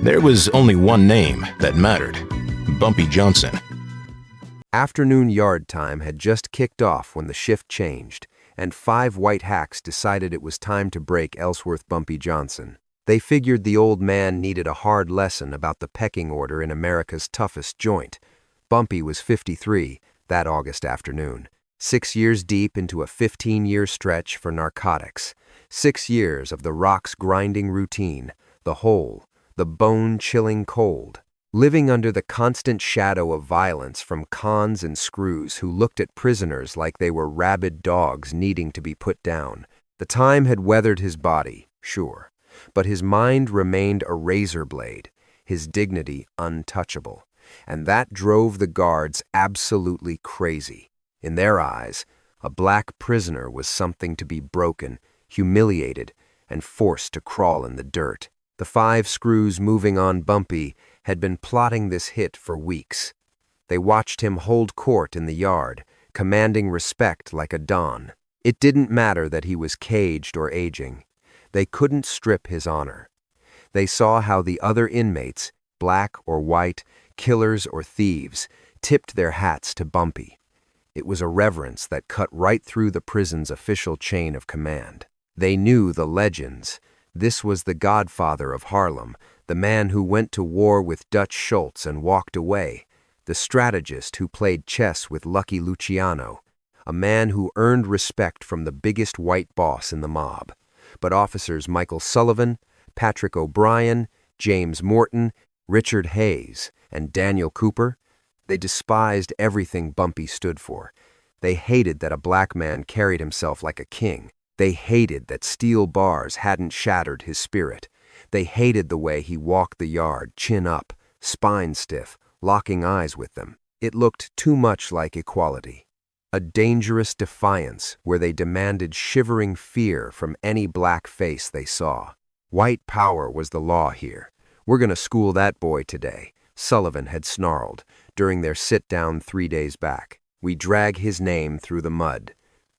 There was only one name that mattered: Bumpy Johnson. Afternoon yard time had just kicked off when the shift changed, and 5 white hacks decided it was time to break Ellsworth Bumpy Johnson. They figured the old man needed a hard lesson about the pecking order in America's toughest joint. Bumpy was 53 that August afternoon, 6 years deep into a 15-year stretch for narcotics. 6 years of the rock's grinding routine, the hole, the bone-chilling cold, living under the constant shadow of violence from cons and screws who looked at prisoners like they were rabid dogs needing to be put down. The time had weathered his body, sure, but his mind remained a razor blade, his dignity untouchable, and that drove the guards absolutely crazy. In their eyes, a black prisoner was something to be broken, humiliated, and forced to crawl in the dirt. The 5 screws moving on Bumpy had been plotting this hit for weeks. They watched him hold court in the yard, commanding respect like a don. It didn't matter that he was caged or aging. They couldn't strip his honor. They saw how the other inmates, black or white, killers or thieves, tipped their hats to Bumpy. It was a reverence that cut right through the prison's official chain of command. They knew the legends. This was the godfather of Harlem, the man who went to war with Dutch Schultz and walked away, the strategist who played chess with Lucky Luciano, a man who earned respect from the biggest white boss in the mob. But officers Michael Sullivan, Patrick O'Brien, James Morton, Richard Hayes, and Daniel Cooper, they despised everything Bumpy stood for. They hated that a black man carried himself like a king. They hated that steel bars hadn't shattered his spirit. They hated the way he walked the yard, chin up, spine stiff, locking eyes with them. It looked too much like equality. A dangerous defiance where they demanded shivering fear from any black face they saw. White power was the law here. "We're going to school that boy today," Sullivan had snarled during their sit-down 3 days back. "We drag his name through the mud.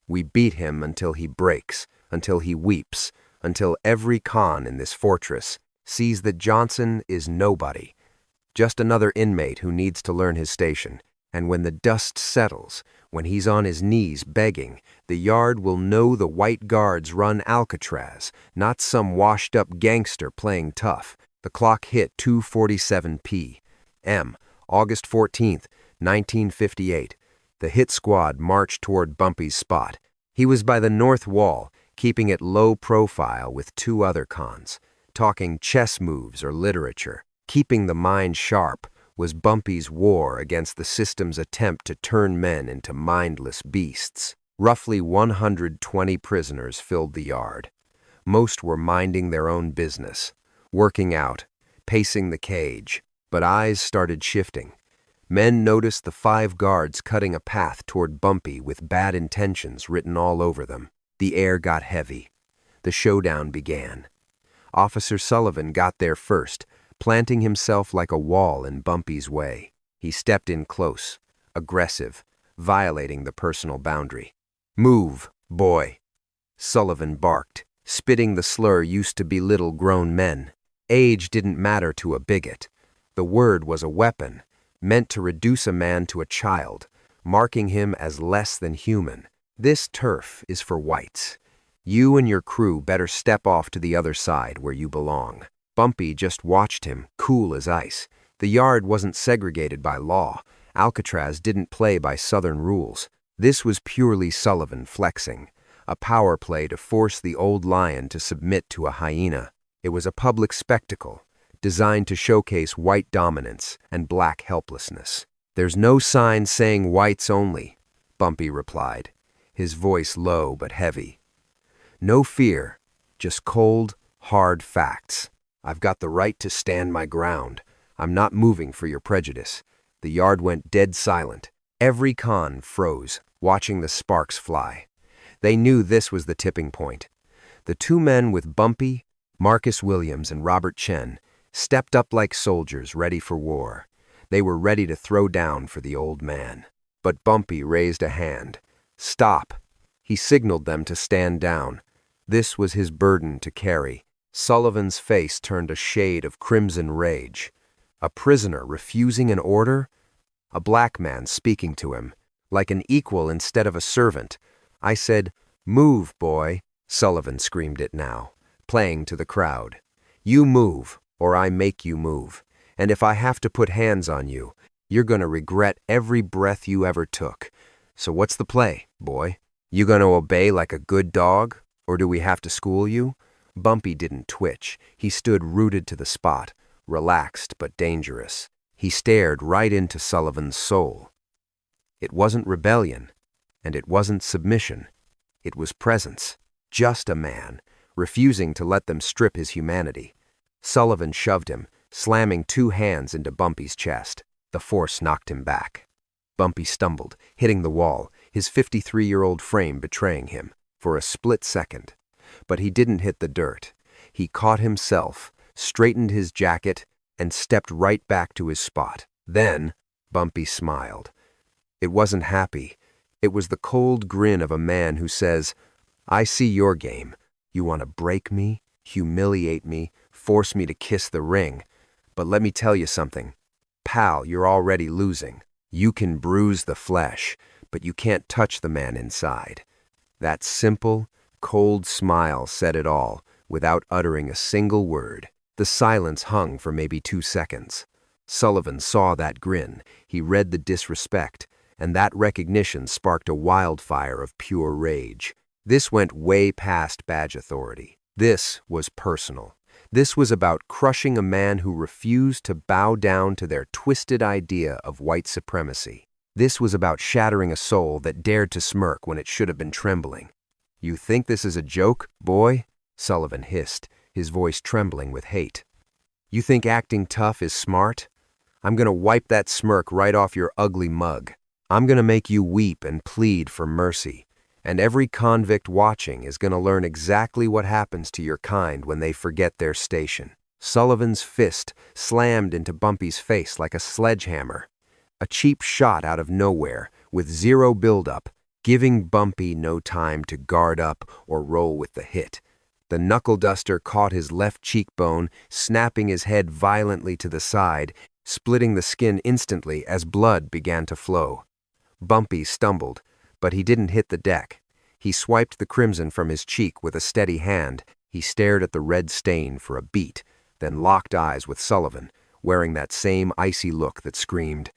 We beat him until he breaks, until he weeps, until every con in this fortress sees that Johnson is nobody, just another inmate who needs to learn his station. And when the dust settles, when he's on his knees begging, the yard will know the white guards run Alcatraz, not some washed-up gangster playing tough." The clock hit 2:47 p.m., August 14th, 1958. The hit squad marched toward Bumpy's spot. He was by the north wall, keeping it low profile with 2 other cons. Talking chess moves or literature, keeping the mind sharp, was Bumpy's war against the system's attempt to turn men into mindless beasts. Roughly 120 prisoners filled the yard. Most were minding their own business, working out, pacing the cage, but eyes started shifting. Men noticed the 5 guards cutting a path toward Bumpy with bad intentions written all over them. The air got heavy. The showdown began. Officer Sullivan got there first, planting himself like a wall in Bumpy's way. He stepped in close, aggressive, violating the personal boundary. "Move, boy," Sullivan barked, spitting the slur used to belittle grown men. Age didn't matter to a bigot. The word was a weapon, meant to reduce a man to a child, marking him as less than human. "This turf is for whites. You and your crew better step off to the other side where you belong." Bumpy just watched him, cool as ice. The yard wasn't segregated by law. Alcatraz didn't play by Southern rules. This was purely Sullivan flexing, a power play to force the old lion to submit to a hyena. It was a public spectacle, designed to showcase white dominance and black helplessness. "There's no sign saying whites only," Bumpy replied, his voice low but heavy. "No fear, just cold, hard facts. I've got the right to stand my ground. I'm not moving for your prejudice." The yard went dead silent. Every con froze, watching the sparks fly. They knew this was the tipping point. The 2 men with Bumpy, Marcus Williams and Robert Chen, stepped up like soldiers ready for war. They were ready to throw down for the old man. But Bumpy raised a hand. "Stop." He signaled them to stand down. This was his burden to carry. Sullivan's face turned a shade of crimson rage. A prisoner refusing an order? A black man speaking to him, like an equal instead of a servant. I said, "Move, boy," Sullivan screamed it now, playing to the crowd. "You move, or I make you move. And if I have to put hands on you, you're gonna regret every breath you ever took. So what's the play, boy? You gonna obey like a good dog, or do we have to school you?" Bumpy didn't twitch. He stood rooted to the spot, relaxed but dangerous. He stared right into Sullivan's soul. It wasn't rebellion, and it wasn't submission. It was presence. Just a man, refusing to let them strip his humanity. Sullivan shoved him, slamming 2 hands into Bumpy's chest. The force knocked him back. Bumpy stumbled, hitting the wall, his 53-year-old frame betraying him, for a split second. But he didn't hit the dirt. He caught himself, straightened his jacket, and stepped right back to his spot. Then, Bumpy smiled. It wasn't happy. It was the cold grin of a man who says, "I see your game. You want to break me, humiliate me, force me to kiss the ring. But let me tell you something. Pal, you're already losing. You can bruise the flesh, but you can't touch the man inside." That simple, cold smile said it all, without uttering a single word. The silence hung for maybe 2 seconds. Sullivan saw that grin. He read the disrespect, and that recognition sparked a wildfire of pure rage. This went way past badge authority. This was personal. This was about crushing a man who refused to bow down to their twisted idea of white supremacy. This was about shattering a soul that dared to smirk when it should have been trembling. "You think this is a joke, boy?" Sullivan hissed, his voice trembling with hate. "You think acting tough is smart? I'm gonna wipe that smirk right off your ugly mug. I'm gonna make you weep and plead for mercy. And every convict watching is gonna learn exactly what happens to your kind when they forget their station." Sullivan's fist slammed into Bumpy's face like a sledgehammer. A cheap shot out of nowhere, with zero buildup, giving Bumpy no time to guard up or roll with the hit. The knuckle duster caught his left cheekbone, snapping his head violently to the side, splitting the skin instantly as blood began to flow. Bumpy stumbled, but he didn't hit the deck. He swiped the crimson from his cheek with a steady hand. He stared at the red stain for a beat, then locked eyes with Sullivan, wearing that same icy look that screamed,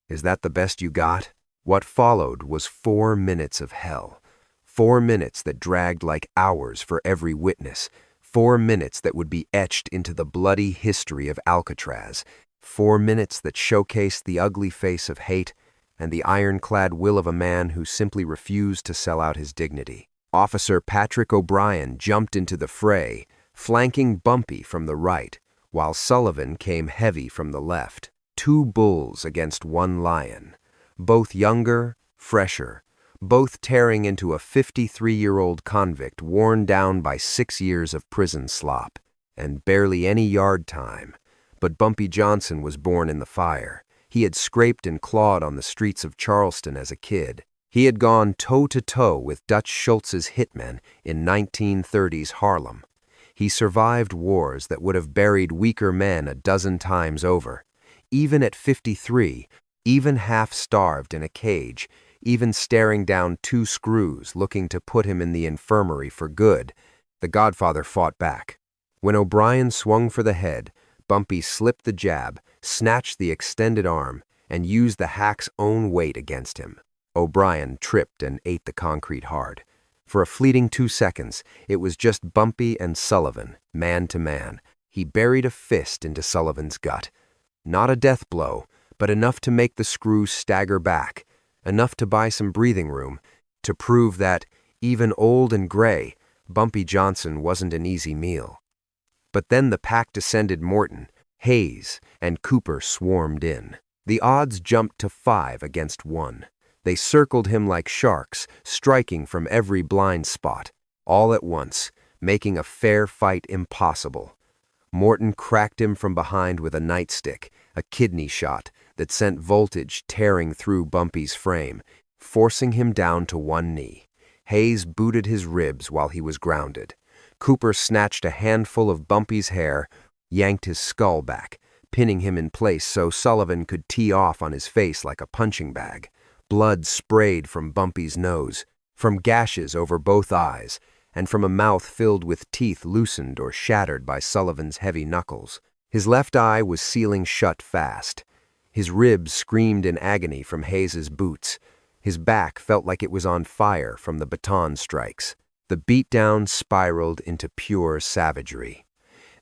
"Is that the best you got?" What followed was 4 minutes of hell. 4 minutes that dragged like hours for every witness. 4 minutes that would be etched into the bloody history of Alcatraz. 4 minutes that showcased the ugly face of hate and the ironclad will of a man who simply refused to sell out his dignity. Officer Patrick O'Brien jumped into the fray, flanking Bumpy from the right, while Sullivan came heavy from the left. 2 bulls against 1 lion. Both younger, fresher, both tearing into a 53-year-old convict worn down by 6 years of prison slop, and barely any yard time. But Bumpy Johnson was born in the fire. He had scraped and clawed on the streets of Charleston as a kid. He had gone toe-to-toe with Dutch Schultz's hitmen in 1930s Harlem. He survived wars that would have buried weaker men a dozen times over. Even at 53, even half-starved in a cage, even staring down 2 screws looking to put him in the infirmary for good, the Godfather fought back. When O'Brien swung for the head, Bumpy slipped the jab, snatched the extended arm, and used the hack's own weight against him. O'Brien tripped and ate the concrete hard. For a fleeting 2 seconds, it was just Bumpy and Sullivan, man to man. He buried a fist into Sullivan's gut. Not a death blow, but enough to make the screw stagger back, enough to buy some breathing room, to prove that, even old and gray, Bumpy Johnson wasn't an easy meal. But then the pack descended Morton, Hayes, and Cooper swarmed in. The odds jumped to 5 against 1. They circled him like sharks, striking from every blind spot, all at once, making a fair fight impossible. Morton cracked him from behind with a nightstick, a kidney shot that sent voltage tearing through Bumpy's frame, forcing him down to 1 knee. Hayes booted his ribs while he was grounded. Cooper snatched a handful of Bumpy's hair, yanked his skull back, pinning him in place so Sullivan could tee off on his face like a punching bag. Blood sprayed from Bumpy's nose, from gashes over both eyes, and from a mouth filled with teeth loosened or shattered by Sullivan's heavy knuckles. His left eye was sealing shut fast. His ribs screamed in agony from Hayes's boots. His back felt like it was on fire from the baton strikes. The beatdown spiraled into pure savagery.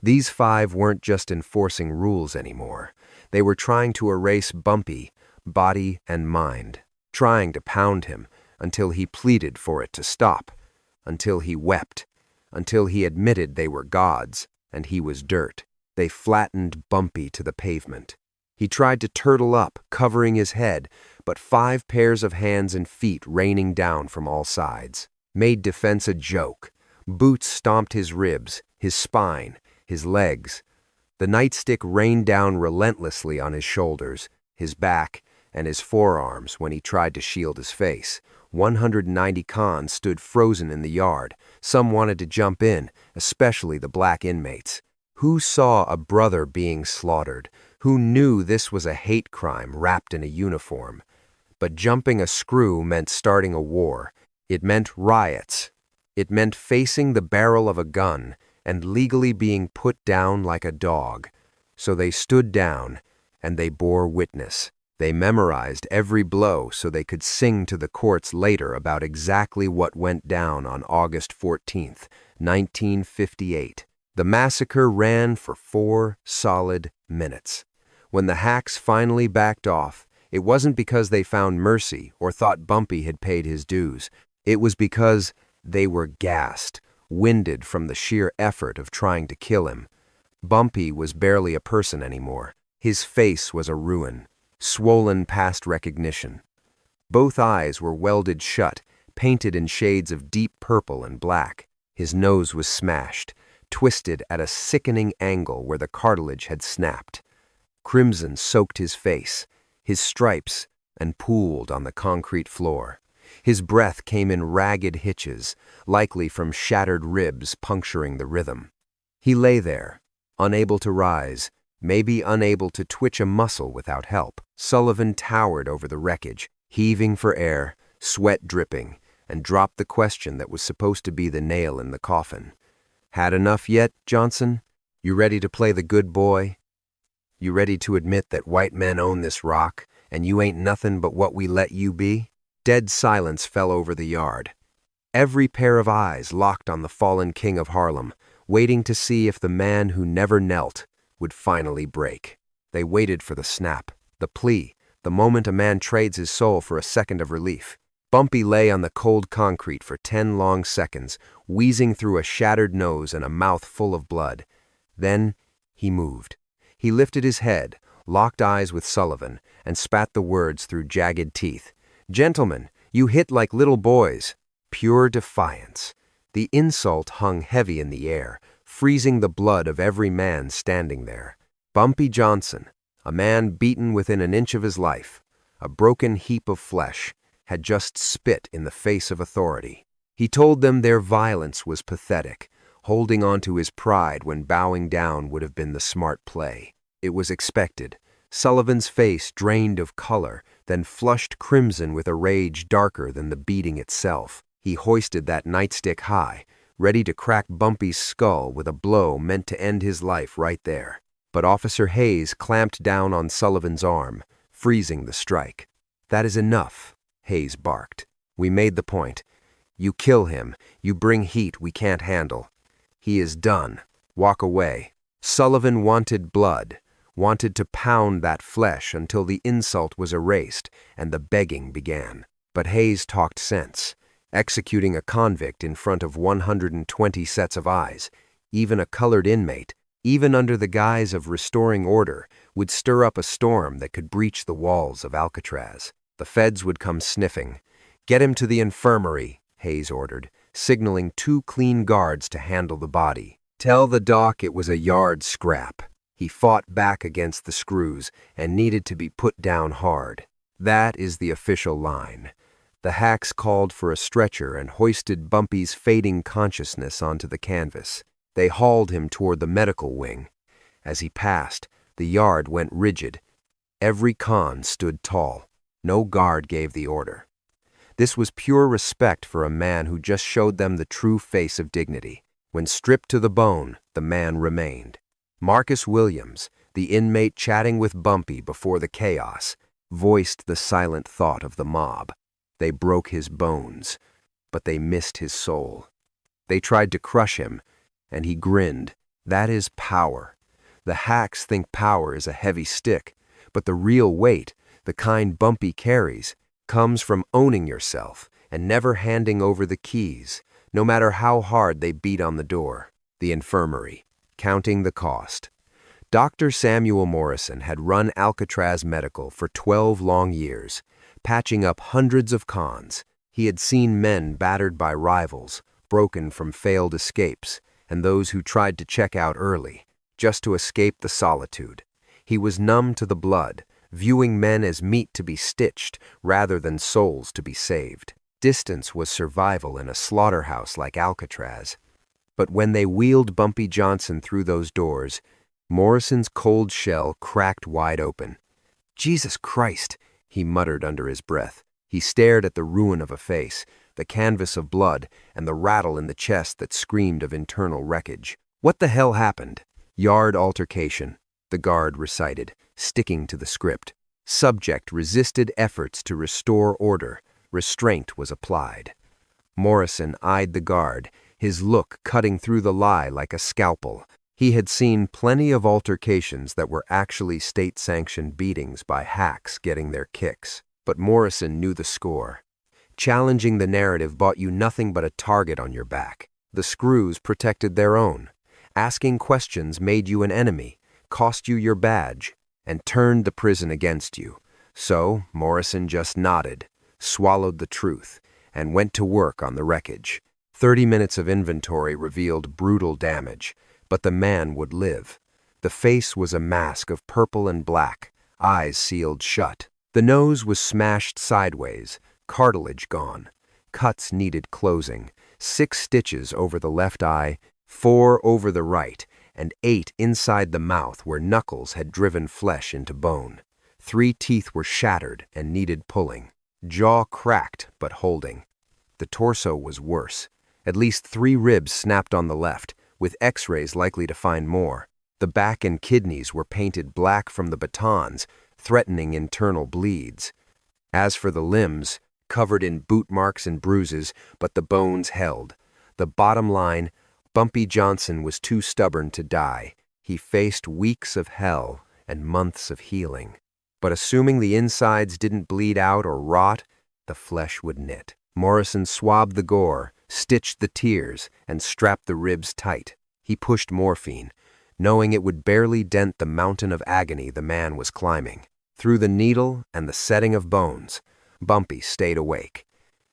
These five weren't just enforcing rules anymore. They were trying to erase Bumpy, body and mind, trying to pound him until he pleaded for it to stop, until he wept, until he admitted they were gods and he was dirt. They flattened Bumpy to the pavement. He tried to turtle up, covering his head, but 5 pairs of hands and feet raining down from all sides made defense a joke. Boots stomped his ribs, his spine, his legs. The nightstick rained down relentlessly on his shoulders, his back, and his forearms when he tried to shield his face. 190 cons stood frozen in the yard. Some wanted to jump in, especially the black inmates. Who saw a brother being slaughtered? Who knew this was a hate crime wrapped in a uniform? But jumping a screw meant starting a war. It meant riots. It meant facing the barrel of a gun and legally being put down like a dog. So they stood down, and they bore witness. They memorized every blow so they could sing to the courts later about exactly what went down on August 14th, 1958. The massacre ran for 4 solid minutes. When the hacks finally backed off, it wasn't because they found mercy or thought Bumpy had paid his dues. It was because they were gassed, winded from the sheer effort of trying to kill him. Bumpy was barely a person anymore. His face was a ruin, swollen past recognition. Both eyes were welded shut, painted in shades of deep purple and black. His nose was smashed, twisted at a sickening angle where the cartilage had snapped. Crimson soaked his face, his stripes, and pooled on the concrete floor. His breath came in ragged hitches, likely from shattered ribs puncturing the rhythm. He lay there, unable to rise, maybe unable to twitch a muscle without help. Sullivan towered over the wreckage, heaving for air, sweat dripping, and dropped the question that was supposed to be the nail in the coffin. Had enough yet, Johnson? You ready to play the good boy? You ready to admit that white men own this rock, and you ain't nothing but what we let you be? Dead silence fell over the yard. Every pair of eyes locked on the fallen king of Harlem, waiting to see if the man who never knelt would finally break. They waited for the snap, the plea, the moment a man trades his soul for a second of relief. Bumpy lay on the cold concrete for 10 long seconds, wheezing through a shattered nose and a mouth full of blood. Then he moved. He lifted his head, locked eyes with Sullivan, and spat the words through jagged teeth. "Gentlemen, you hit like little boys." Pure defiance. The insult hung heavy in the air, freezing the blood of every man standing there. Bumpy Johnson, a man beaten within an inch of his life, a broken heap of flesh, had just spit in the face of authority. He told them their violence was pathetic, holding on to his pride when bowing down would have been the smart play. It was expected. Sullivan's face drained of color, then flushed crimson with a rage darker than the beating itself. He hoisted that nightstick high, ready to crack Bumpy's skull with a blow meant to end his life right there. But Officer Hayes clamped down on Sullivan's arm, freezing the strike. "That is enough," Hayes barked. "We made the point. You kill him, you bring heat we can't handle. He is done. Walk away." Sullivan wanted blood, wanted to pound that flesh until the insult was erased and the begging began. But Hayes talked sense. Executing a convict in front of 120 sets of eyes, even a colored inmate, even under the guise of restoring order, would stir up a storm that could breach the walls of Alcatraz. The feds would come sniffing. "Get him to the infirmary," Hayes ordered, signaling 2 clean guards to handle the body. "Tell the doc it was a yard scrap." He fought back against the screws and needed to be put down hard. That is the official line. The hacks called for a stretcher and hoisted Bumpy's fading consciousness onto the canvas. They hauled him toward the medical wing. As he passed, the yard went rigid. Every con stood tall. No guard gave the order. This was pure respect for a man who just showed them the true face of dignity. When stripped to the bone, the man remained. Marcus Williams, the inmate chatting with Bumpy before the chaos, voiced the silent thought of the mob. They broke his bones, but they missed his soul. They tried to crush him, and he grinned. That is power. The hacks think power is a heavy stick, but the real weight, the kind Bumpy carries, comes from owning yourself and never handing over the keys, no matter how hard they beat on the door. The infirmary, counting the cost. Dr. Samuel Morrison had run Alcatraz Medical for 12 long years, patching up hundreds of cons. He had seen men battered by rivals, broken from failed escapes, and those who tried to check out early, just to escape the solitude. He was numb to the blood, viewing men as meat to be stitched rather than souls to be saved. Distance was survival in a slaughterhouse like Alcatraz. But when they wheeled Bumpy Johnson through those doors, Morrison's cold shell cracked wide open. "Jesus Christ," he muttered under his breath. He stared at the ruin of a face, the canvas of blood, and the rattle in the chest that screamed of internal wreckage. "What the hell happened?" "Yard altercation," the guard recited, sticking to the script. Subject resisted efforts to restore order. Restraint was applied. Morrison eyed the guard, his look cutting through the lie like a scalpel. He had seen plenty of altercations that were actually state-sanctioned beatings by hacks getting their kicks. But Morrison knew the score. Challenging the narrative bought you nothing but a target on your back. The screws protected their own. Asking questions made you an enemy, cost you your badge, and turned the prison against you. So Morrison just nodded, swallowed the truth, and went to work on the wreckage. 30 minutes of inventory revealed brutal damage, but the man would live. The face was a mask of purple and black, eyes sealed shut. The nose was smashed sideways, cartilage gone. Cuts needed closing, 6 stitches over the left eye, 4 over the right, and 8 inside the mouth where knuckles had driven flesh into bone. 3 teeth were shattered and needed pulling. Jaw cracked but holding. The torso was worse. At least 3 ribs snapped on the left, with x-rays likely to find more. The back and kidneys were painted black from the batons, threatening internal bleeds. As for the limbs, covered in boot marks and bruises, but the bones held. The bottom line, Bumpy Johnson was too stubborn to die. He faced weeks of hell and months of healing. But assuming the insides didn't bleed out or rot, the flesh would knit. Morrison swabbed the gore, stitched the tears, and strapped the ribs tight. He pushed morphine, knowing it would barely dent the mountain of agony the man was climbing. Through the needle and the setting of bones, Bumpy stayed awake.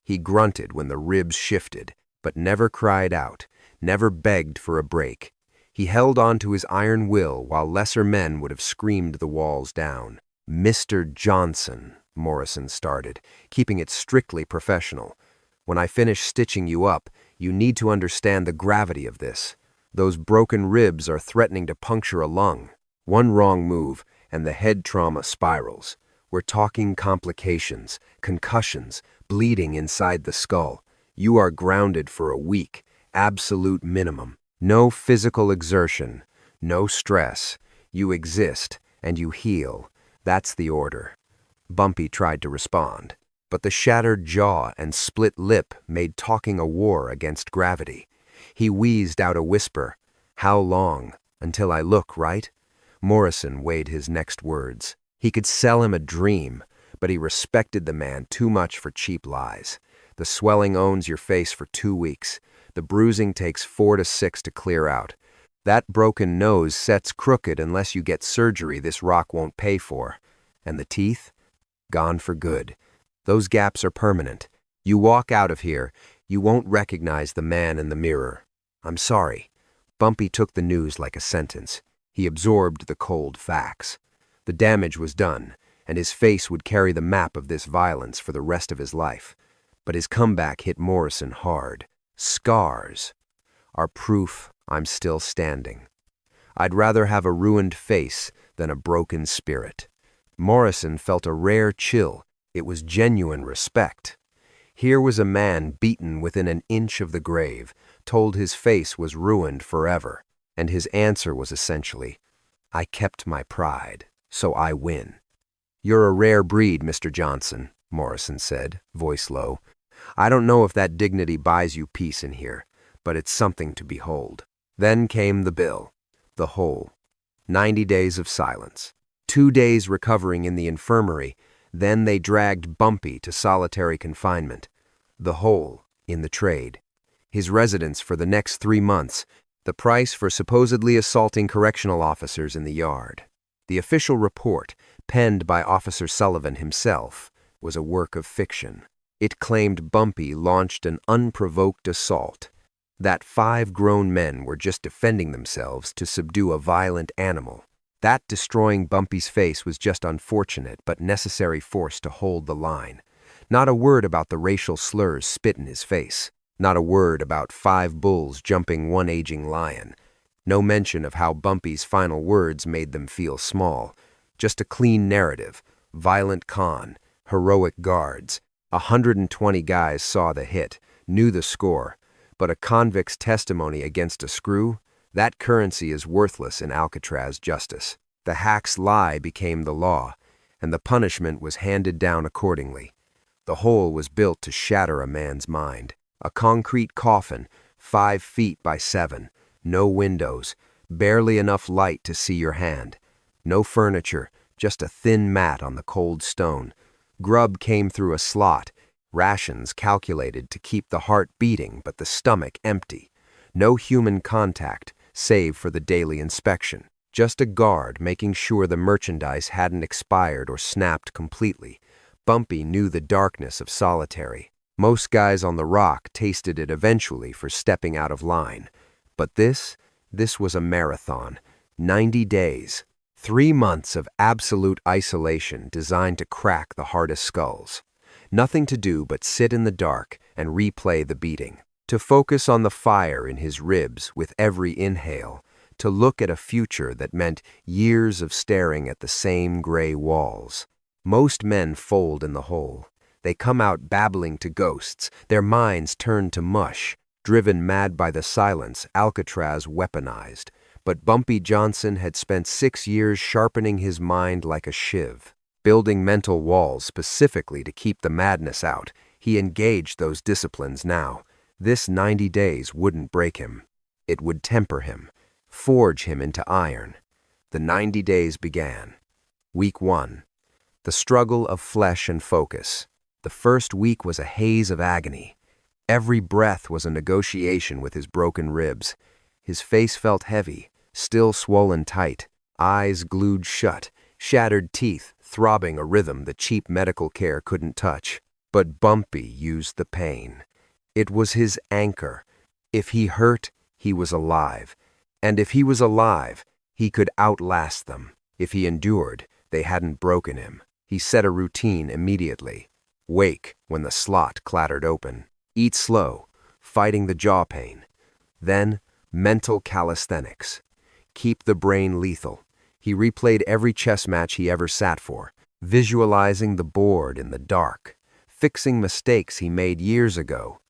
He grunted when the ribs shifted, but never cried out, never begged for a break. He held on to his iron will while lesser men would have screamed the walls down. "Mr. Johnson," Morrison started, keeping it strictly professional. "When I finish stitching you up, you need to understand the gravity of this. Those broken ribs are threatening to puncture a lung. One wrong move, and the head trauma spirals. We're talking complications, concussions, bleeding inside the skull. You are grounded for a week, absolute minimum. No physical exertion, no stress. You exist, and you heal. That's the order." Bumpy tried to respond, but the shattered jaw and split lip made talking a war against gravity. He wheezed out a whisper, "How long? Until I look, right?" Morrison weighed his next words. He could sell him a dream, but he respected the man too much for cheap lies. The swelling owns your face for 2 weeks. The bruising takes 4 to 6 to clear out. That broken nose sets crooked unless you get surgery this rock won't pay for. And the teeth? Gone for good. Those gaps are permanent. You walk out of here, you won't recognize the man in the mirror. I'm sorry. Bumpy took the news like a sentence. He absorbed the cold facts. The damage was done, and his face would carry the map of this violence for the rest of his life. But his comeback hit Morrison hard. Scars are proof I'm still standing. I'd rather have a ruined face than a broken spirit. Morrison felt a rare chill. It was genuine respect. Here was a man beaten within an inch of the grave, told his face was ruined forever, and his answer was essentially, "I kept my pride, so I win." "You're a rare breed, Mr. Johnson," Morrison said, voice low. "I don't know if that dignity buys you peace in here, but it's something to behold." Then came the bill, the whole. 90 days of silence. 2 days recovering in the infirmary, then they dragged Bumpy to solitary confinement. The whole in the trade. His residence for the next 3 months, the price for supposedly assaulting correctional officers in the yard. The official report, penned by Officer Sullivan himself, was a work of fiction. It claimed Bumpy launched an unprovoked assault, that 5 grown men were just defending themselves to subdue a violent animal. That destroying Bumpy's face was just unfortunate but necessary force to hold the line. Not a word about the racial slurs spit in his face. Not a word about 5 bulls jumping 1 aging lion. No mention of how Bumpy's final words made them feel small. Just a clean narrative. Violent con, heroic guards. 120 guys saw the hit, knew the score. But a convict's testimony against a screw? That currency is worthless in Alcatraz justice. The hack's lie became the law, and the punishment was handed down accordingly. The hole was built to shatter a man's mind. A concrete coffin, 5 feet by 7. No windows, barely enough light to see your hand. No furniture, just a thin mat on the cold stone. Grub came through a slot, rations calculated to keep the heart beating but the stomach empty. No human contact, save for the daily inspection. Just a guard making sure the merchandise hadn't expired or snapped completely. Bumpy knew the darkness of solitary. Most guys on the rock tasted it eventually for stepping out of line. But this was a marathon. 90 days. 3 months of absolute isolation designed to crack the hardest skulls. Nothing to do but sit in the dark and replay the beating. To focus on the fire in his ribs with every inhale. To look at a future that meant years of staring at the same gray walls. Most men fold in the hole. They come out babbling to ghosts, their minds turned to mush, driven mad by the silence Alcatraz weaponized. But Bumpy Johnson had spent 6 years sharpening his mind like a shiv. Building mental walls specifically to keep the madness out. He engaged those disciplines now. This 90 days wouldn't break him. It would temper him, forge him into iron. The 90 days began. Week 1. The struggle of flesh and focus. The first week was a haze of agony. Every breath was a negotiation with his broken ribs. His face felt heavy, still swollen tight, eyes glued shut, shattered teeth throbbing a rhythm that cheap medical care couldn't touch. But Bumpy used the pain. It was his anchor. If he hurt, he was alive. And if he was alive, he could outlast them. If he endured, they hadn't broken him. He set a routine immediately. Wake when the slot clattered open. Eat slow, fighting the jaw pain. Then, mental calisthenics. Keep the brain lethal. He replayed every chess match he ever sat for, visualizing the board in the dark, fixing mistakes he made years ago.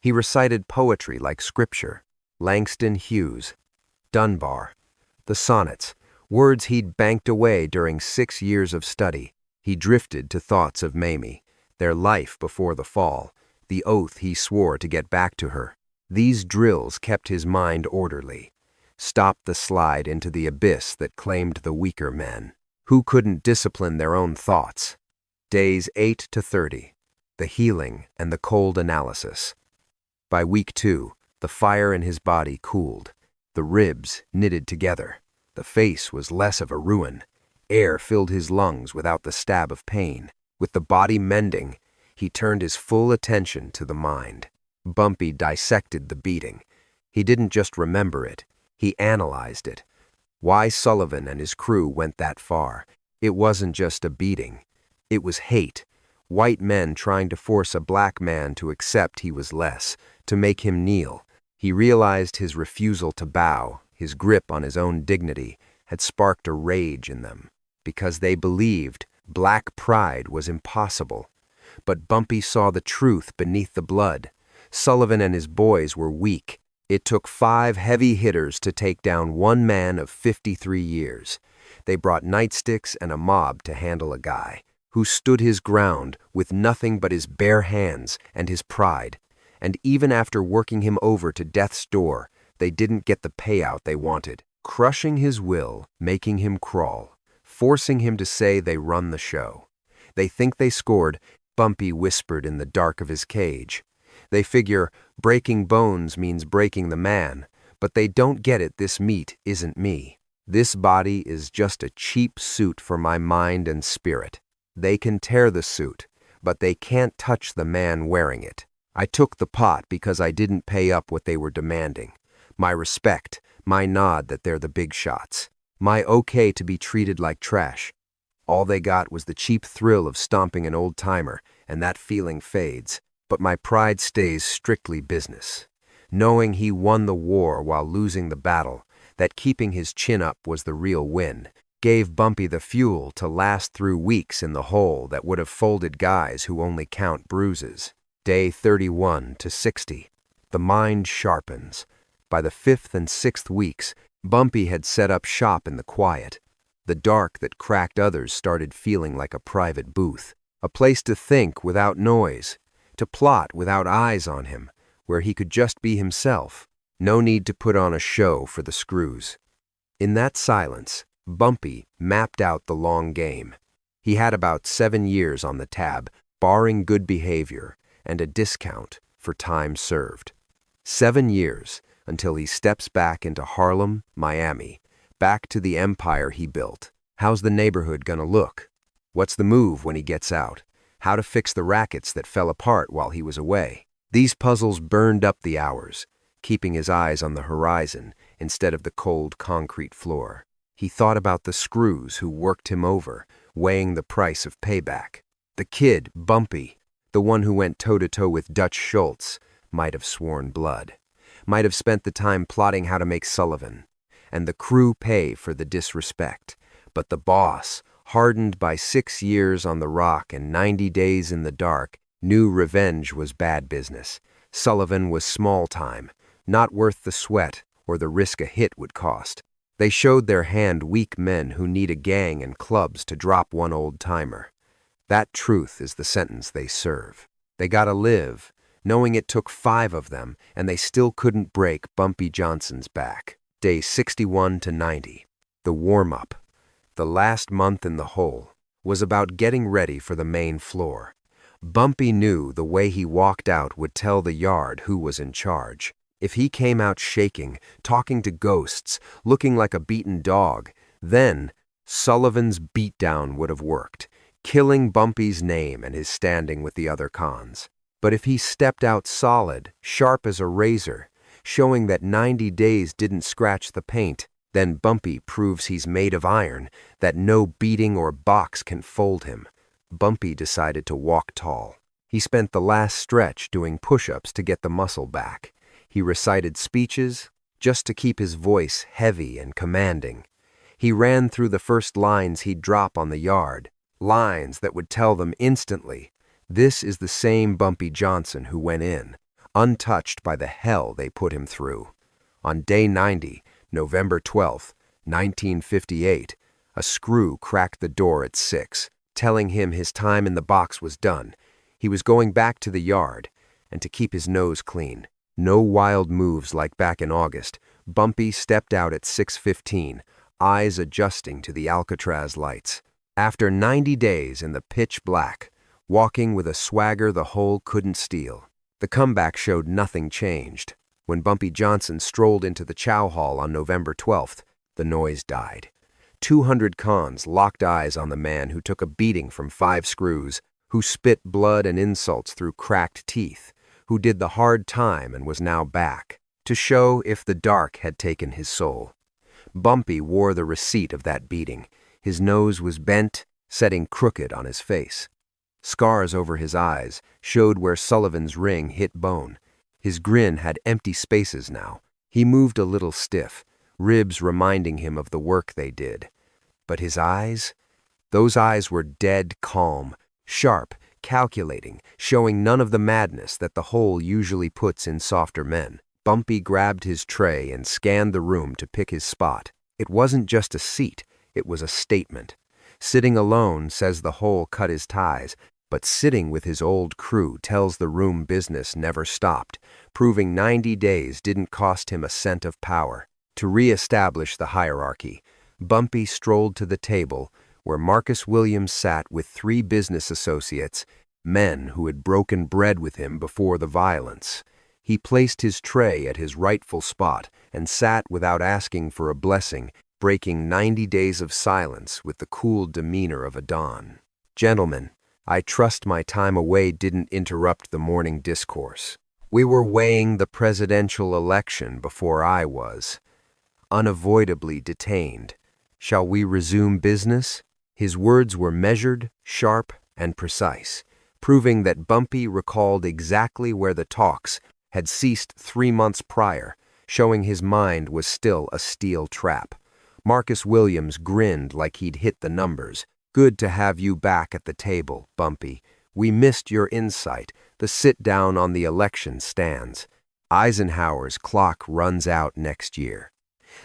He recited poetry like scripture, Langston Hughes, Dunbar, the sonnets, words he'd banked away during 6 years of study. He drifted to thoughts of Mamie, their life before the fall, the oath he swore to get back to her. These drills kept his mind orderly, stopped the slide into the abyss that claimed the weaker men, who couldn't discipline their own thoughts. Days 8 to 30, the healing and the cold analysis. By week 2, the fire in his body cooled, the ribs knitted together. The face was less of a ruin. Air filled his lungs without the stab of pain. With the body mending, he turned his full attention to the mind. Bumpy dissected the beating. He didn't just remember it, he analyzed it. Why Sullivan and his crew went that far. It wasn't just a beating. It was hate. White men trying to force a black man to accept he was less, to make him kneel. He realized his refusal to bow, his grip on his own dignity, had sparked a rage in them, because they believed black pride was impossible. But Bumpy saw the truth beneath the blood. Sullivan and his boys were weak. It took 5 heavy hitters to take down one man of 53 years. They brought nightsticks and a mob to handle a guy who stood his ground with nothing but his bare hands and his pride. And even after working him over to death's door, they didn't get the payout they wanted, crushing his will, making him crawl, forcing him to say they run the show. They think they scored, Bumpy whispered in the dark of his cage. They figure breaking bones means breaking the man, but they don't get it. This meat isn't me. This body is just a cheap suit for my mind and spirit. They can tear the suit, but they can't touch the man wearing it. I took the pot because I didn't pay up what they were demanding. My respect, my nod that they're the big shots, my okay to be treated like trash. All they got was the cheap thrill of stomping an old-timer, and that feeling fades. But my pride stays strictly business. Knowing he won the war while losing the battle, that keeping his chin up was the real win, gave Bumpy the fuel to last through weeks in the hole that would have folded guys who only count bruises. Day 31 to 60. The mind sharpens. By the 5th and 6th weeks, Bumpy had set up shop in the quiet. The dark that cracked others started feeling like a private booth, a place to think without noise, to plot without eyes on him, where he could just be himself. No need to put on a show for the screws. In that silence, Bumpy mapped out the long game. He had about 7 years on the tab, barring good behavior, and a discount for time served. 7 years until he steps back into Harlem, Miami, back to the empire he built. How's the neighborhood gonna look? What's the move when he gets out? How to fix the rackets that fell apart while he was away? These puzzles burned up the hours, keeping his eyes on the horizon instead of the cold concrete floor. He thought about the screws who worked him over, weighing the price of payback. The kid, Bumpy, the one who went toe-to-toe with Dutch Schultz, might have sworn blood, might have spent the time plotting how to make Sullivan and the crew pay for the disrespect. But the boss, hardened by 6 years on the rock and 90 days in the dark, knew revenge was bad business. Sullivan was small time, not worth the sweat or the risk a hit would cost. They showed their hand weak men who need a gang and clubs to drop one old-timer. That truth is the sentence they serve. They gotta live, knowing it took 5 of them, and they still couldn't break Bumpy Johnson's back. Day 61 to 90. The warm-up, the last month in the hole, was about getting ready for the main floor. Bumpy knew the way he walked out would tell the yard who was in charge. If he came out shaking, talking to ghosts, looking like a beaten dog, then Sullivan's beatdown would have worked, killing Bumpy's name and his standing with the other cons. But if he stepped out solid, sharp as a razor, showing that 90 days didn't scratch the paint, then Bumpy proves he's made of iron, that no beating or box can fold him. Bumpy decided to walk tall. He spent the last stretch doing push-ups to get the muscle back. He recited speeches just to keep his voice heavy and commanding. He ran through the first lines he'd drop on the yard, lines that would tell them instantly, this is the same Bumpy Johnson who went in, untouched by the hell they put him through. On day 90, November 12th, 1958, a screw cracked the door at 6, telling him his time in the box was done. He was going back to the yard, and to keep his nose clean. No wild moves like back in August. Bumpy stepped out at 6:15, eyes adjusting to the Alcatraz lights. After 90 days in the pitch black, walking with a swagger the hole couldn't steal. The comeback showed nothing changed. When Bumpy Johnson strolled into the chow hall on November 12th, the noise died. 200 cons locked eyes on the man who took a beating from 5 screws, who spit blood and insults through cracked teeth, who did the hard time and was now back, to show if the dark had taken his soul. Bumpy wore the receipt of that beating. His nose was bent, setting crooked on his face. Scars over his eyes showed where Sullivan's ring hit bone. His grin had empty spaces now. He moved a little stiff, ribs reminding him of the work they did. But his eyes? Those eyes were dead calm, sharp, calculating, showing none of the madness that the Hole usually puts in softer men. Bumpy grabbed his tray and scanned the room to pick his spot. It wasn't just a seat, it was a statement. Sitting alone says the Hole cut his ties, but sitting with his old crew tells the room business never stopped, proving 90 days didn't cost him a cent of power. To re-establish the hierarchy, Bumpy strolled to the table where Marcus Williams sat with 3 business associates, men who had broken bread with him before the violence. He placed his tray at his rightful spot and sat without asking for a blessing, breaking 90 days of silence with the cool demeanor of a don. "Gentlemen, I trust my time away didn't interrupt the morning discourse. We were weighing the presidential election before I was. Unavoidably detained. Shall we resume business?" His words were measured, sharp, and precise, proving that Bumpy recalled exactly where the talks had ceased 3 months prior, showing his mind was still a steel trap. Marcus Williams grinned like he'd hit the numbers. "Good to have you back at the table, Bumpy. We missed your insight. The sit-down on the election stands. Eisenhower's clock runs out next year.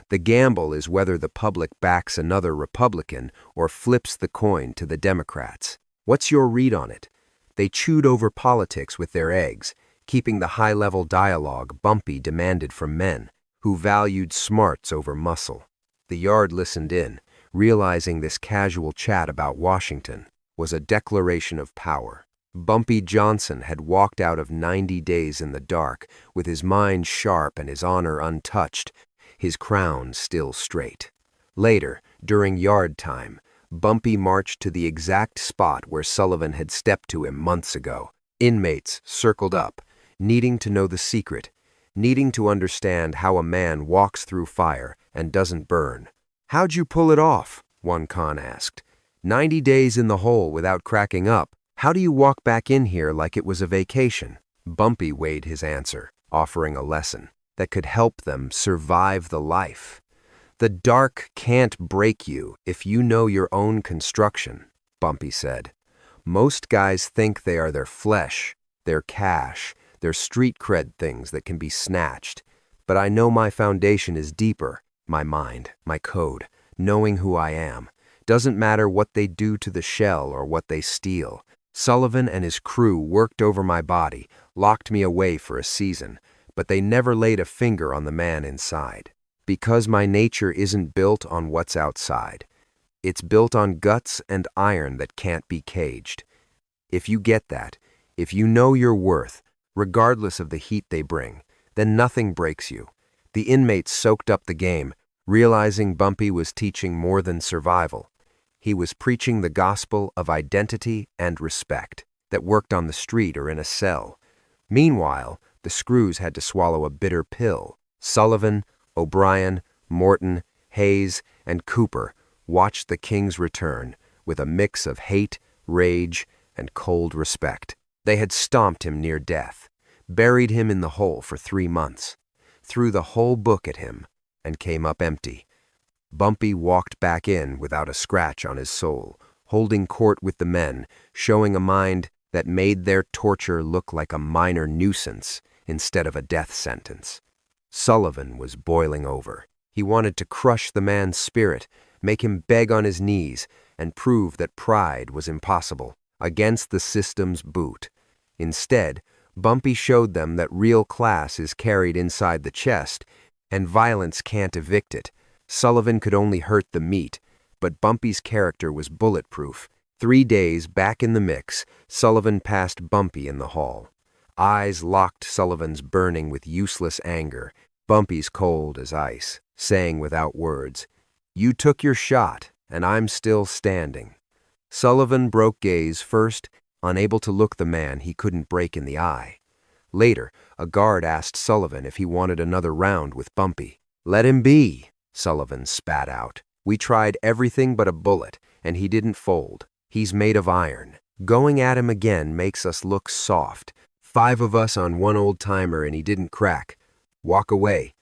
The gamble is whether the public backs another Republican or flips the coin to the Democrats. What's your read on it?" They chewed over politics with their eggs, keeping the high-level dialogue Bumpy demanded from men who valued smarts over muscle. The Yard listened in, realizing this casual chat about Washington was a declaration of power. Bumpy Johnson had walked out of 90 days in the dark with his mind sharp and his honor untouched, his crown still straight. Later, during yard time, Bumpy marched to the exact spot where Sullivan had stepped to him months ago. Inmates circled up, needing to know the secret, needing to understand how a man walks through fire and doesn't burn. "How'd you pull it off?" one con asked. 90 days in the hole without cracking up. How do you walk back in here like it was a vacation?" Bumpy weighed his answer, offering a lesson that could help them survive the life. "The dark can't break you if you know your own construction," Bumpy said. "Most guys think they are their flesh, their cash, their street cred things that can be snatched. But I know my foundation is deeper, my mind, my code, knowing who I am. Doesn't matter what they do to the shell or what they steal. Sullivan and his crew worked over my body, locked me away for a season, but they never laid a finger on the man inside. Because my nature isn't built on what's outside. It's built on guts and iron that can't be caged. If you get that, if you know your worth, regardless of the heat they bring, then nothing breaks you." The inmates soaked up the game, realizing Bumpy was teaching more than survival. He was preaching the gospel of identity and respect that worked on the street or in a cell. Meanwhile, the screws had to swallow a bitter pill. Sullivan, O'Brien, Morton, Hayes, and Cooper watched the King's return with a mix of hate, rage, and cold respect. They had stomped him near death, buried him in the hole for 3 months, threw the whole book at him, and came up empty. Bumpy walked back in without a scratch on his soul, holding court with the men, showing a mind that made their torture look like a minor nuisance instead of a death sentence. Sullivan was boiling over. He wanted to crush the man's spirit, make him beg on his knees, and prove that pride was impossible, against the system's boot. Instead, Bumpy showed them that real class is carried inside the chest, and violence can't evict it. Sullivan could only hurt the meat, but Bumpy's character was bulletproof. 3 days back in the mix, Sullivan passed Bumpy in the hall. Eyes locked Sullivan's burning with useless anger, Bumpy's cold as ice, saying without words, "You took your shot, and I'm still standing." Sullivan broke gaze first, unable to look the man he couldn't break in the eye. Later, a guard asked Sullivan if he wanted another round with Bumpy. "Let him be," Sullivan spat out. "We tried everything but a bullet, and he didn't fold." He's made of iron. Going at him again makes us look soft. 5 of us on one old-timer and he didn't crack. Walk away.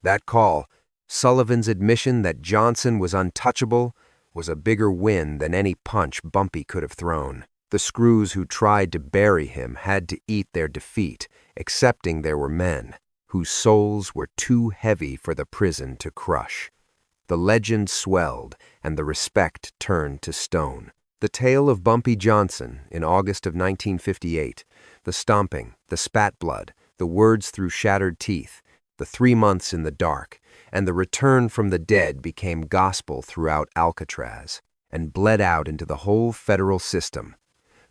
That call, Sullivan's admission that Johnson was untouchable, was a bigger win than any punch Bumpy could have thrown. The screws who tried to bury him had to eat their defeat, accepting there were men whose souls were too heavy for the prison to crush. The legend swelled, and the respect turned to stone. The tale of Bumpy Johnson in August of 1958, the stomping, the spat blood, the words through shattered teeth, the 3 months in the dark, and the return from the dead became gospel throughout Alcatraz and bled out into the whole federal system.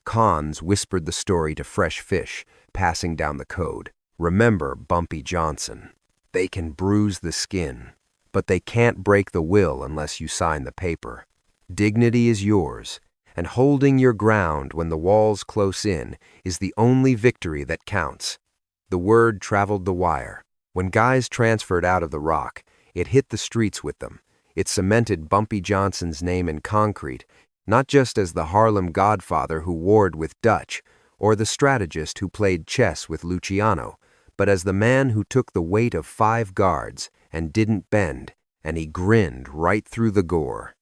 Cons whispered the story to fresh fish, passing down the code. Remember Bumpy Johnson. They can bruise the skin, but they can't break the will unless you sign the paper. Dignity is yours, and holding your ground when the walls close in is the only victory that counts. The word traveled the wire. When guys transferred out of the Rock, it hit the streets with them. It cemented Bumpy Johnson's name in concrete, not just as the Harlem godfather who warred with Dutch, or the strategist who played chess with Luciano, but as the man who took the weight of 5 guards and didn't bend, and he grinned right through the gore.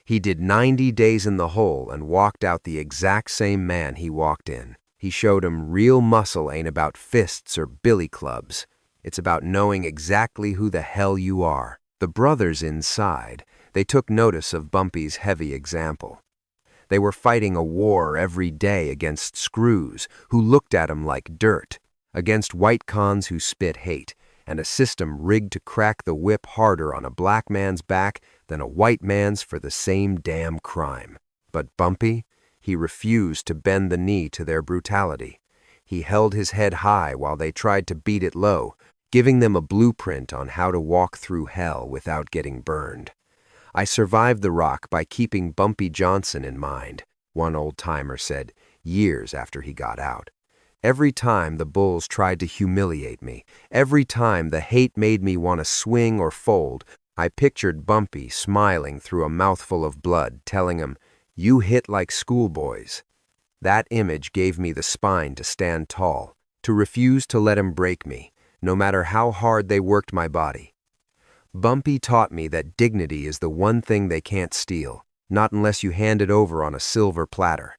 He did 90 days in the hole and walked out the exact same man he walked in. He showed him real muscle ain't about fists or billy clubs. It's about knowing exactly who the hell you are. The brothers inside, they took notice of Bumpy's heavy example. They were fighting a war every day against screws who looked at him like dirt, against white cons who spit hate, and a system rigged to crack the whip harder on a black man's back than a white man's for the same damn crime. But Bumpy, he refused to bend the knee to their brutality. He held his head high while they tried to beat it low, giving them a blueprint on how to walk through hell without getting burned. I survived the Rock by keeping Bumpy Johnson in mind, one old-timer said, years after he got out. Every time the bulls tried to humiliate me, every time the hate made me want to swing or fold, I pictured Bumpy smiling through a mouthful of blood, telling him, "You hit like schoolboys." That image gave me the spine to stand tall, to refuse to let him break me, no matter how hard they worked my body. Bumpy taught me that dignity is the one thing they can't steal, not unless you hand it over on a silver platter.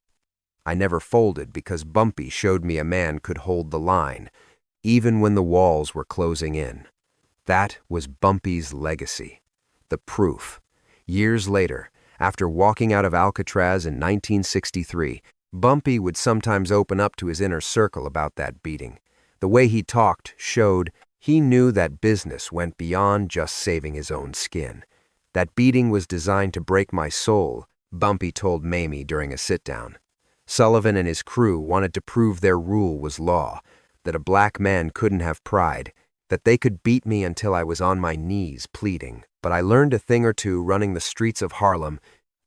I never folded because Bumpy showed me a man could hold the line, even when the walls were closing in. That was Bumpy's legacy, the proof. Years later, after walking out of Alcatraz in 1963, Bumpy would sometimes open up to his inner circle about that beating. The way he talked showed he knew that business went beyond just saving his own skin. That beating was designed to break my soul, Bumpy told Mamie during a sit-down. Sullivan and his crew wanted to prove their rule was law, that a black man couldn't have pride, that they could beat me until I was on my knees pleading. But I learned a thing or two running the streets of Harlem,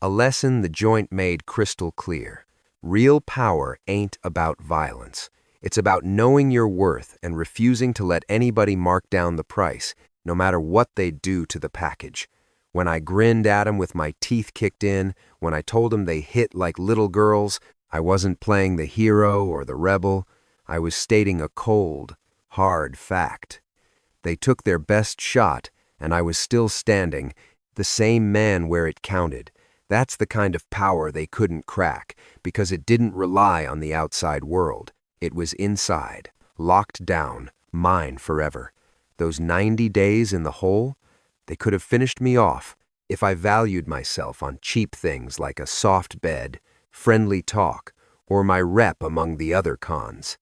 a lesson the joint made crystal clear. Real power ain't about violence. It's about knowing your worth and refusing to let anybody mark down the price, no matter what they do to the package. When I grinned at 'em with my teeth kicked in, when I told 'em they hit like little girls, I wasn't playing the hero or the rebel. I was stating a cold, hard fact. They took their best shot, and I was still standing, the same man where it counted. That's the kind of power they couldn't crack, because it didn't rely on the outside world. It was inside, locked down, mine forever. Those 90 days in the hole, they could have finished me off if I valued myself on cheap things like a soft bed, friendly talk, or my rep among the other cons.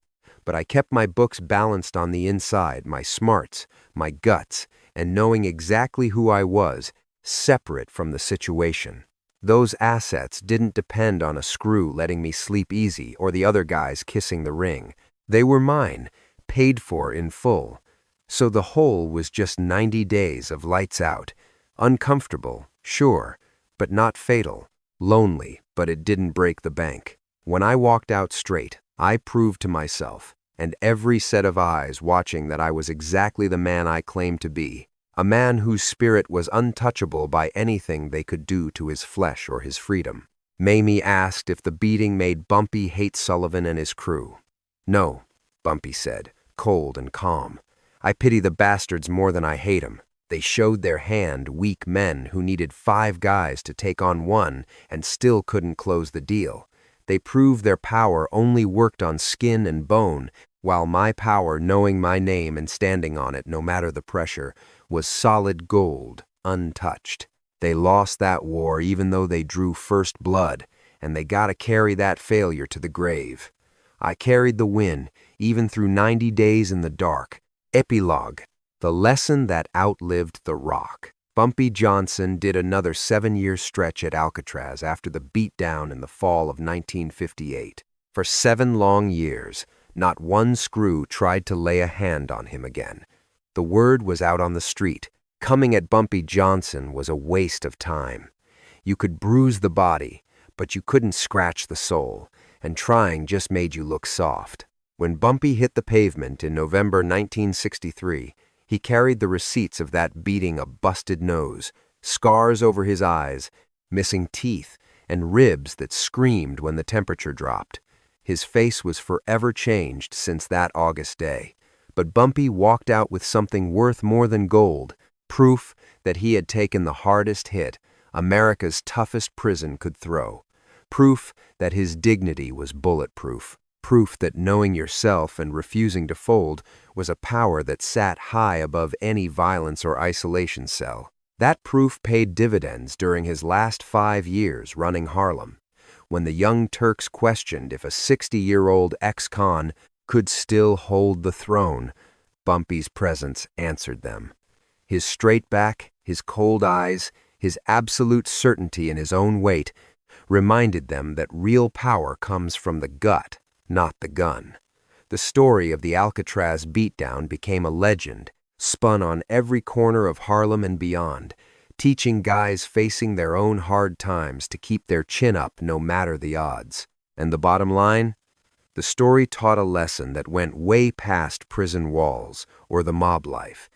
But I kept my books balanced on the inside, my smarts, my guts, and knowing exactly who I was, separate from the situation. Those assets didn't depend on a screw letting me sleep easy or the other guys kissing the ring. They were mine, paid for in full. So the whole was just 90 days of lights out. Uncomfortable, sure, but not fatal. Lonely, but it didn't break the bank. When I walked out straight, I proved to myself, and every set of eyes watching, that I was exactly the man I claimed to be. A man whose spirit was untouchable by anything they could do to his flesh or his freedom. Mamie asked if the beating made Bumpy hate Sullivan and his crew. "No," Bumpy said, cold and calm. "I pity the bastards more than I hate 'em. They showed their hand, weak men who needed 5 guys to take on one and still couldn't close the deal. They proved their power only worked on skin and bone, while my power, knowing my name and standing on it no matter the pressure, was solid gold, untouched. They lost that war even though they drew first blood, and they gotta carry that failure to the grave. I carried the win, even through 90 days in the dark." Epilogue. The lesson that outlived the rock. Bumpy Johnson did another 7-year stretch at Alcatraz after the beatdown in the fall of 1958. For 7 long years, not one screw tried to lay a hand on him again. The word was out on the street. Coming at Bumpy Johnson was a waste of time. You could bruise the body, but you couldn't scratch the soul, and trying just made you look soft. When Bumpy hit the pavement in November 1963, he carried the receipts of that beating: a busted nose, scars over his eyes, missing teeth, and ribs that screamed when the temperature dropped. His face was forever changed since that August day. But Bumpy walked out with something worth more than gold: proof that he had taken the hardest hit America's toughest prison could throw. Proof that his dignity was bulletproof. Proof that knowing yourself and refusing to fold was a power that sat high above any violence or isolation cell. That proof paid dividends during his last 5 years running Harlem, when the Young Turks questioned if a 60-year-old ex-con could still hold the throne. Bumpy's presence answered them. His straight back, his cold eyes, his absolute certainty in his own weight reminded them that real power comes from the gut, not the gun. The story of the Alcatraz beatdown became a legend, spun on every corner of Harlem and beyond, teaching guys facing their own hard times to keep their chin up no matter the odds. And the bottom line? The story taught a lesson that went way past prison walls or the mob life.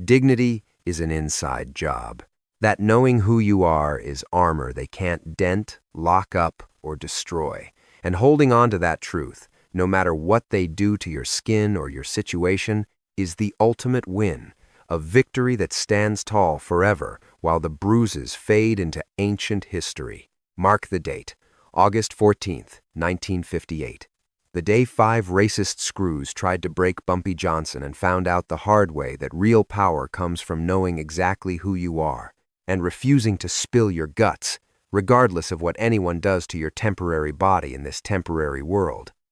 Dignity is an inside job. That knowing who you are is armor they can't dent, lock up, or destroy. And holding on to that truth, no matter what they do to your skin or your situation, is the ultimate win, a victory that stands tall forever while the bruises fade into ancient history. Mark the date, August 14th, 1958. The day 5 racist screws tried to break Bumpy Johnson and found out the hard way that real power comes from knowing exactly who you are and refusing to spill your guts, regardless of what anyone does to your temporary body in this temporary world.